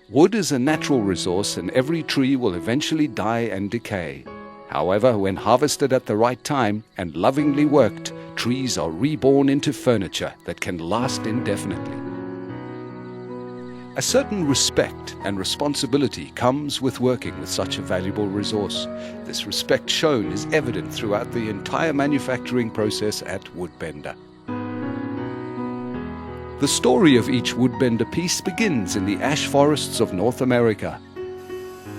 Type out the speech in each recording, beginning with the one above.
Wood is a natural resource and every tree will eventually die and decay. However, when harvested at the right time and lovingly worked, trees are reborn into furniture that can last indefinitely. A certain respect and responsibility comes with working with such a valuable resource. This respect shown is evident throughout the entire manufacturing process at Woodbender. The story of each Woodbender piece begins in the ash forests of North America.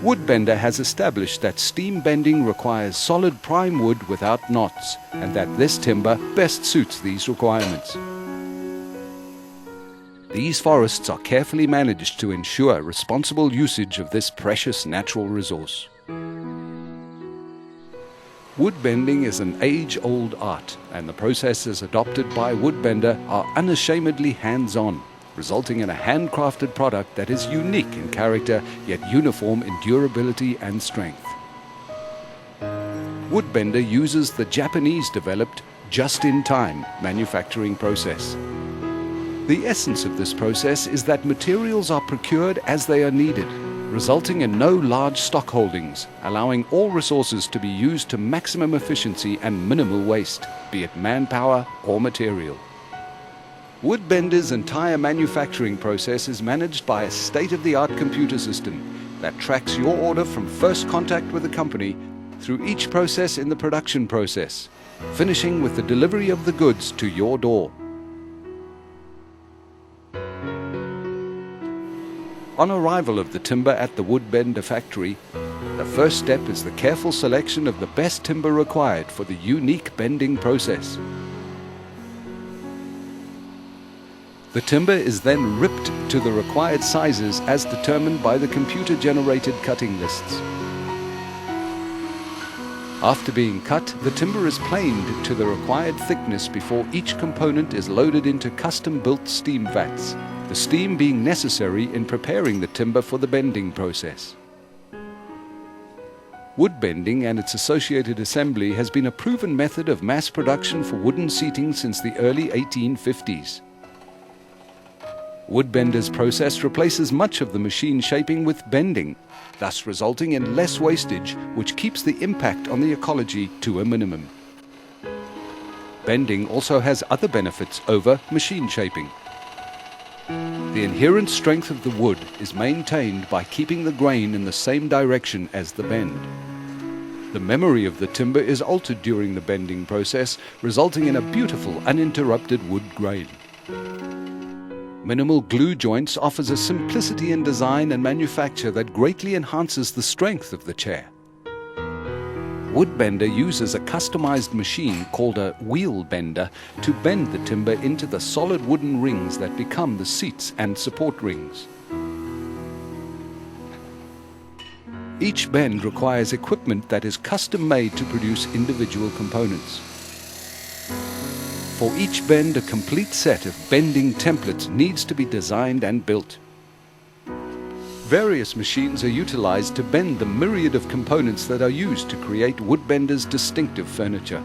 Woodbender has established that steam bending requires solid prime wood without knots, and that this timber best suits these requirements. These forests are carefully managed to ensure responsible usage of this precious natural resource. Woodbending is an age-old art, and the processes adopted by Woodbender are unashamedly hands-on, resulting in a handcrafted product that is unique in character, yet uniform in durability and strength. Woodbender uses the Japanese-developed just-in-time manufacturing process. The essence of this process is that materials are procured as they are needed, resulting in no large stock holdings, allowing all resources to be used to maximum efficiency and minimal waste, be it manpower or material. Woodbender's entire manufacturing process is managed by a state-of-the-art computer system that tracks your order from first contact with the company through each process in the production process, finishing with the delivery of the goods to your door. On arrival of the timber at the Woodbender factory, the first step is the careful selection of the best timber required for the unique bending process. The timber is then ripped to the required sizes as determined by the computer-generated cutting lists. After being cut, the timber is planed to the required thickness before each component is loaded into custom-built steam vats, the steam being necessary in preparing the timber for the bending process. Wood bending and its associated assembly has been a proven method of mass production for wooden seating since the early 1850s. Woodbender's process replaces much of the machine shaping with bending, thus resulting in less wastage, which keeps the impact on the ecology to a minimum. Bending also has other benefits over machine shaping. The inherent strength of the wood is maintained by keeping the grain in the same direction as the bend. The memory of the timber is altered during the bending process, resulting in a beautiful, uninterrupted wood grain. Minimal glue joints offers a simplicity in design and manufacture that greatly enhances the strength of the chair. Woodbender uses a customized machine called a wheel bender to bend the timber into the solid wooden rings that become the seats and support rings. Each bend requires equipment that is custom-made to produce individual components. For each bend, a complete set of bending templates needs to be designed and built. Various machines are utilized to bend the myriad of components that are used to create Woodbender's distinctive furniture.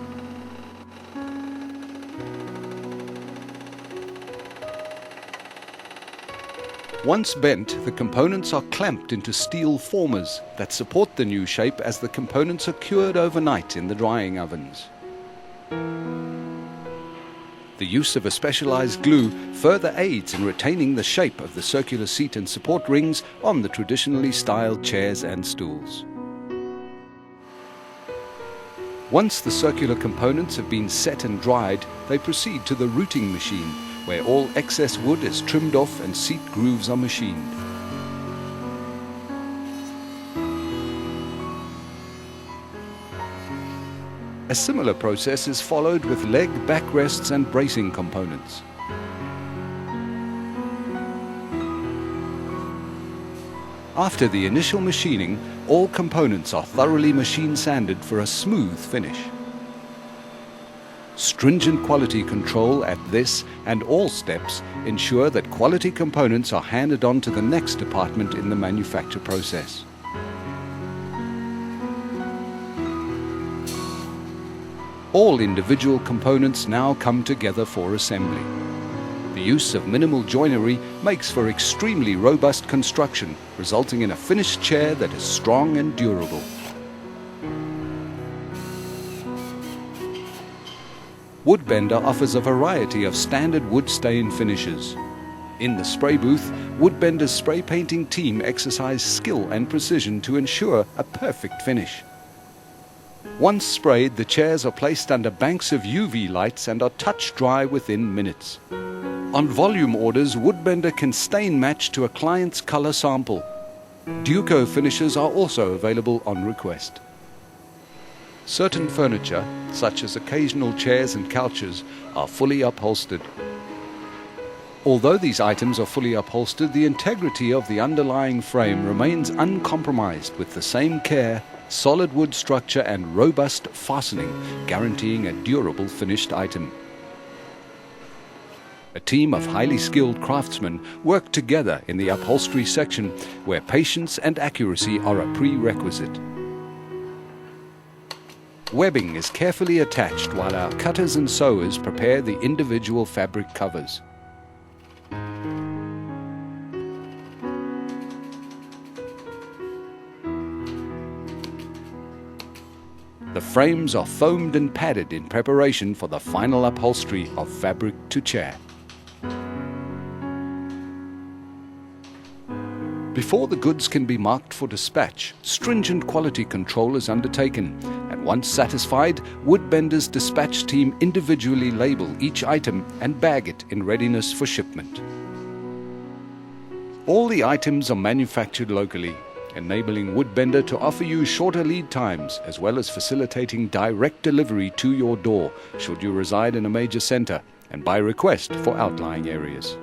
Once bent, the components are clamped into steel formers that support the new shape as the components are cured overnight in the drying ovens. The use of a specialized glue further aids in retaining the shape of the circular seat and support rings on the traditionally styled chairs and stools. Once the circular components have been set and dried, they proceed to the routing machine, where all excess wood is trimmed off and seat grooves are machined. A similar process is followed with leg backrests and bracing components. After the initial machining, all components are thoroughly machine sanded for a smooth finish. Stringent quality control at this and all steps ensure that quality components are handed on to the next department in the manufacture process. All individual components now come together for assembly. The use of minimal joinery makes for extremely robust construction, resulting in a finished chair that is strong and durable. Woodbender offers a variety of standard wood stain finishes. In the spray booth, Woodbender's spray painting team exercise skill and precision to ensure a perfect finish. Once sprayed, the chairs are placed under banks of UV lights and are touch dry within minutes. On volume orders, Woodbender can stain match to a client's color sample. Duco finishes are also available on request. Certain furniture, such as occasional chairs and couches, are fully upholstered. Although these items are fully upholstered, the integrity of the underlying frame remains uncompromised with the same care, solid wood structure and robust fastening, guaranteeing a durable finished item. A team of highly skilled craftsmen work together in the upholstery section, where patience and accuracy are a prerequisite. Webbing is carefully attached while our cutters and sewers prepare the individual fabric covers. The frames are foamed and padded in preparation for the final upholstery of fabric to chair. Before the goods can be marked for dispatch, stringent quality control is undertaken, and once satisfied, Woodbender's dispatch team individually label each item and bag it in readiness for shipment. All the items are manufactured locally, enabling Woodbender to offer you shorter lead times, as well as facilitating direct delivery to your door should you reside in a major center, and by request for outlying areas.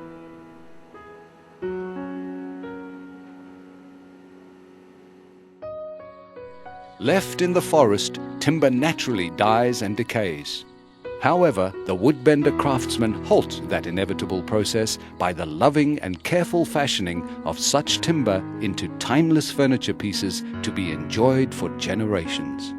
Left in the forest, timber naturally dies and decays. However, the Woodbender craftsmen halt that inevitable process by the loving and careful fashioning of such timber into timeless furniture pieces to be enjoyed for generations.